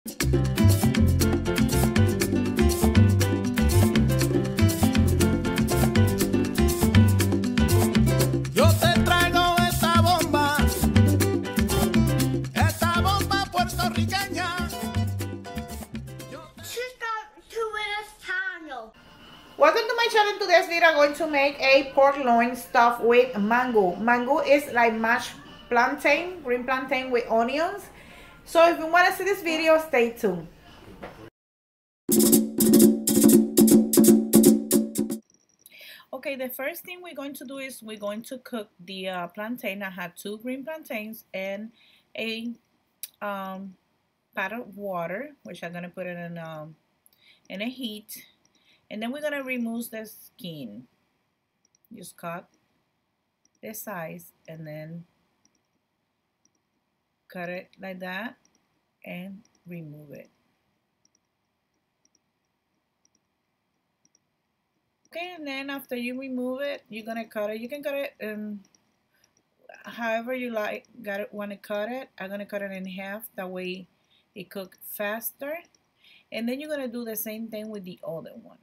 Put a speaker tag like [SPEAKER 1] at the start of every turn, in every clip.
[SPEAKER 1] Yo te traigo esta bomba puertorriqueña.
[SPEAKER 2] Welcome to my channel. Today's video I'm going to make a pork loin stuffed with mango. Mango is like mashed plantain, green plantain with onions. So if you want to see this video, stay tuned. Okay, the first thing we're going to do is we're going to cook the plantain. I had 2 green plantains and a pot of water, which I'm going to put it in a heat. And then we're going to remove the skin. Just cut the size and then cut it like that and remove it. Okay, and then after you remove it, you're gonna cut it. You can cut it however you like. Want to cut it. I'm gonna cut it in half. That way, it cooks faster. And then you're gonna do the same thing with the other one.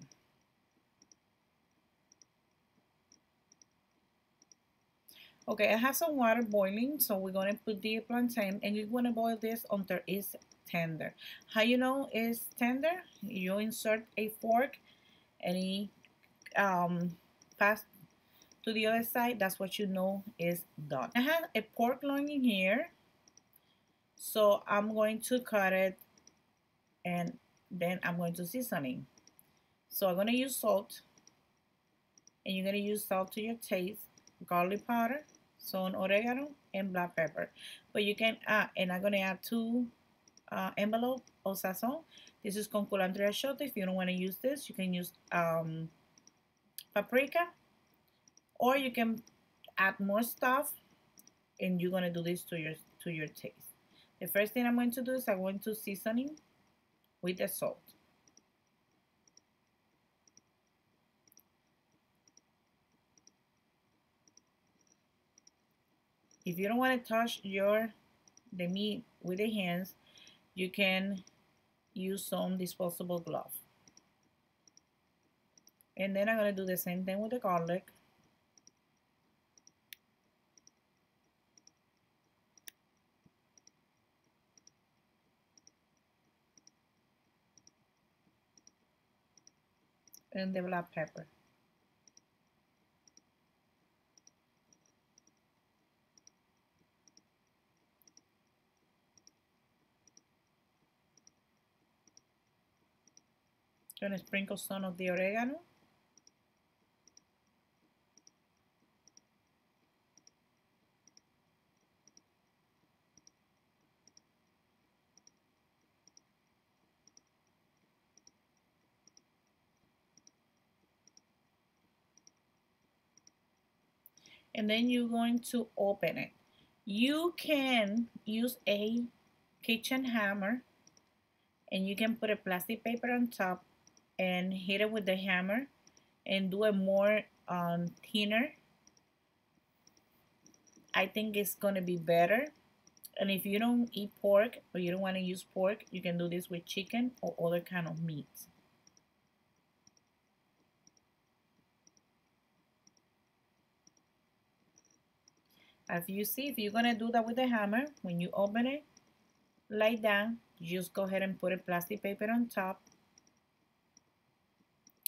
[SPEAKER 2] Okay, I have some water boiling, so we're gonna put the plantain, and you're gonna boil this until it's tender. How you know it's tender? You insert a fork and it pass to the other side. That's what you know is done. I have a pork loin in here, so I'm going to cut it and then I'm going to season it. So I'm going to use salt, and you're going to use salt to your taste, garlic powder, some oregano, and black pepper. But you can add, and I'm going to add 2 envelopes of sazon. This is con culantro y achiote. If you don't want to use this, you can use paprika, or you can add more stuff, and you're going to do this to your taste. The first thing I'm going to do is I'm going to seasoning with the salt. If you don't want to touch the meat with the hands, you can use some disposable glove. And then I'm going to do the same thing with the garlic. And the black pepper. Gonna sprinkle some of the oregano. And then you're going to open it. You can use a kitchen hammer, and you can put a plastic paper on top and hit it with the hammer and do it more thinner. I think it's gonna be better. And if you don't eat pork or you don't want to use pork, you can do this with chicken or other kind of meats. As you see, if you're gonna do that with the hammer, when you open it like that, you just go ahead and put a plastic paper on top,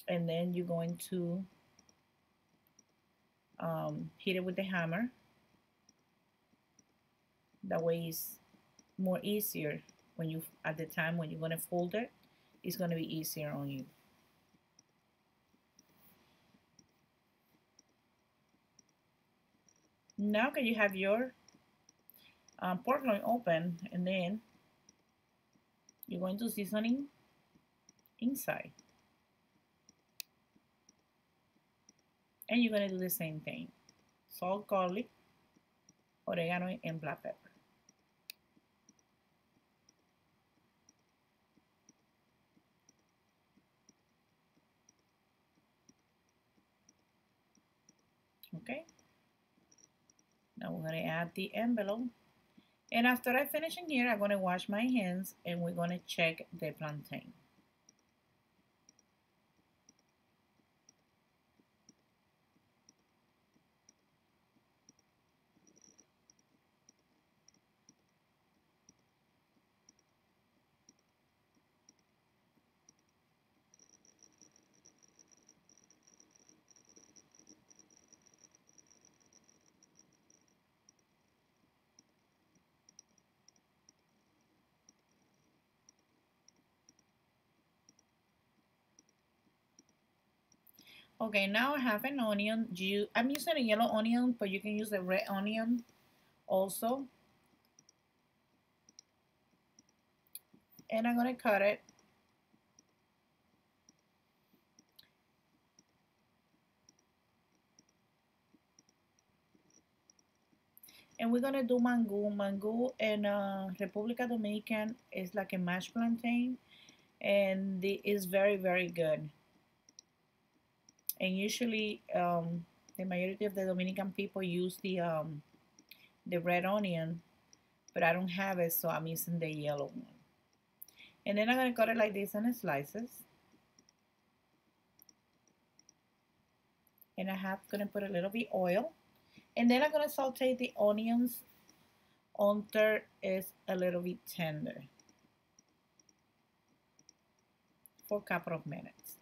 [SPEAKER 2] and then you're going to hit it with the hammer. That way it's more easier when you, at the time when you're gonna fold it, it's gonna be easier on you. Now that you have your pork loin open, and then you're going to seasoning inside. And you're going to do the same thing. Salt, garlic, oregano, and black pepper. Okay. Now we're going to add the envelope, And after I finish in here, I'm going to wash my hands and we're going to check the plantain. Okay, now I have an onion. I'm using a yellow onion, but you can use a red onion also. And I'm going to cut it. And we're going to do mango. Mango in República Dominican is like a mashed plantain. And it is very, very good. And usually the majority of the Dominican people use the red onion, but I don't have it, so I'm using the yellow one. And then I'm going to cut it like this in slices. And I have going to put a little bit oil. And then I'm going to saute the onions until it's a little bit tender for a couple of minutes.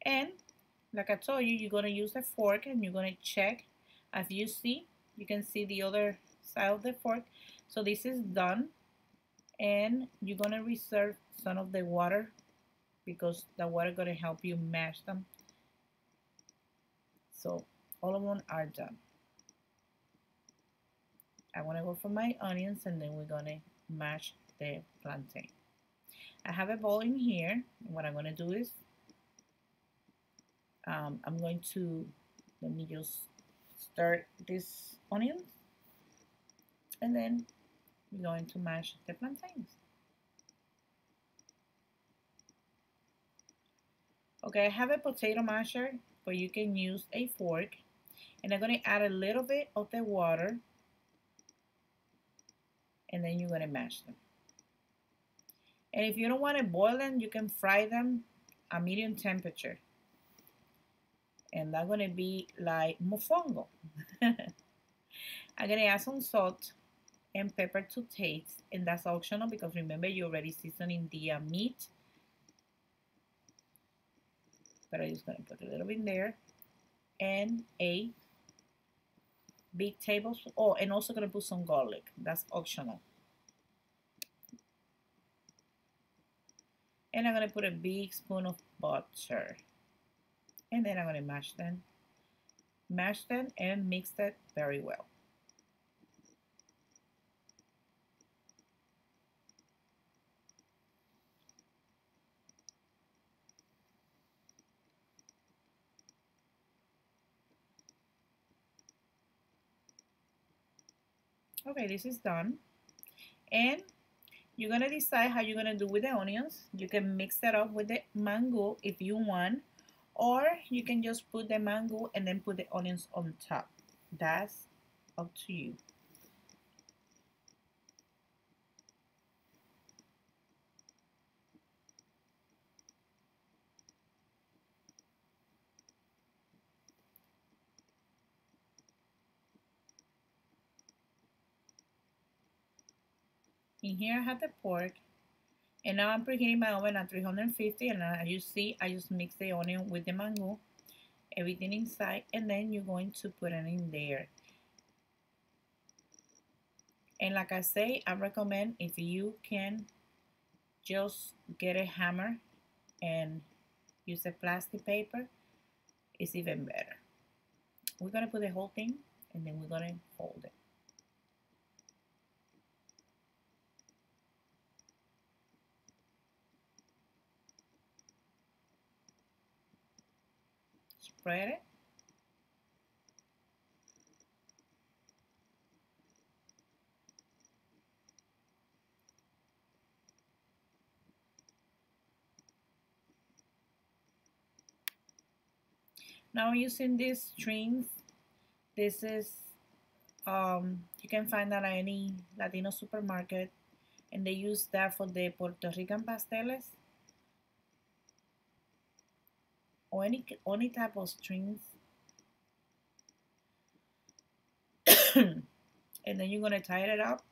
[SPEAKER 2] And like I told you, you're going to use a fork and you're going to check. As you see, you can see the other side of the fork. So this is done. And you're going to reserve some of the water because the water going to help you mash them. So all of them are done. I want to go for my onions and then we're going to mash the plantain. I have a bowl in here. What I'm going to do is I'm going to, let me just stir this onions and then we're going to mash the plantains. Okay, I have a potato masher, but you can use a fork. And I'm going to add a little bit of the water and then you're going to mash them. And if you don't want to boil them, you can fry them at medium temperature. And that's going to be like mofongo. I'm going to add some salt and pepper to taste. And that's optional because remember you're already seasoning the meat. But I'm just going to put a little bit there. And a big tablespoon. Oh, and also going to put some garlic. That's optional. And I'm going to put a big spoon of butter. And then I'm going to mash them. Mash them and mix that very well. Okay, this is done. And you're going to decide how you're going to do with the onions. You can mix that up with the mango if you want. Or you can just put the mango and then put the onions on top. That's up to you. In here I have the pork. And now I'm preheating my oven at 350. And as you see, I just mix the onion with the mango. Everything inside. And then you're going to put it in there. And like I say, I recommend if you can just get a hammer and use a plastic paper, it's even better. We're going to put the whole thing and then we're going to fold it. Spread it. Now I'm using these strings. This is you can find that at any Latino supermarket, and they use that for the Puerto Rican pasteles or any type of strings. And then you're gonna tie it up.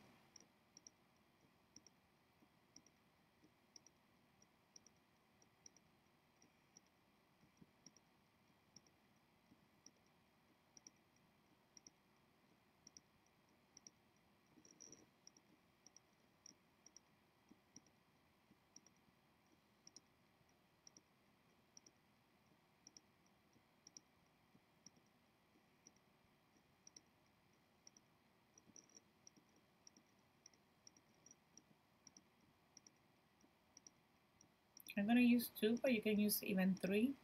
[SPEAKER 2] I'm gonna use 2, but you can use even 3.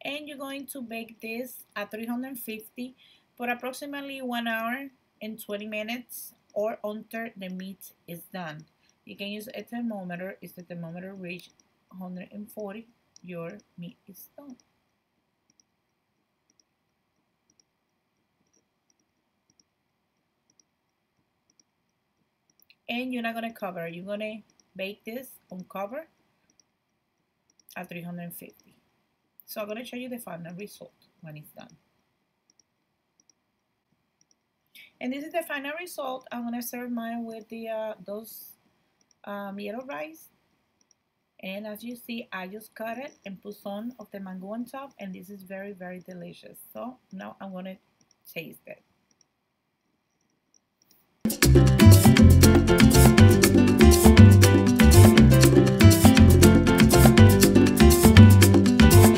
[SPEAKER 2] And you're going to bake this at 350 for approximately 1 hour and 20 minutes or until the meat is done. You can use a thermometer. If the thermometer reach 140, your meat is done. And you're not gonna cover. You're gonna bake this on cover at 350. So I'm gonna show you the final result when it's done. And this is the final result. I'm gonna serve mine with the those yellow rice. And as you see, I just cut it and put some of the mango on top, and this is very, very delicious. So now I'm gonna taste it.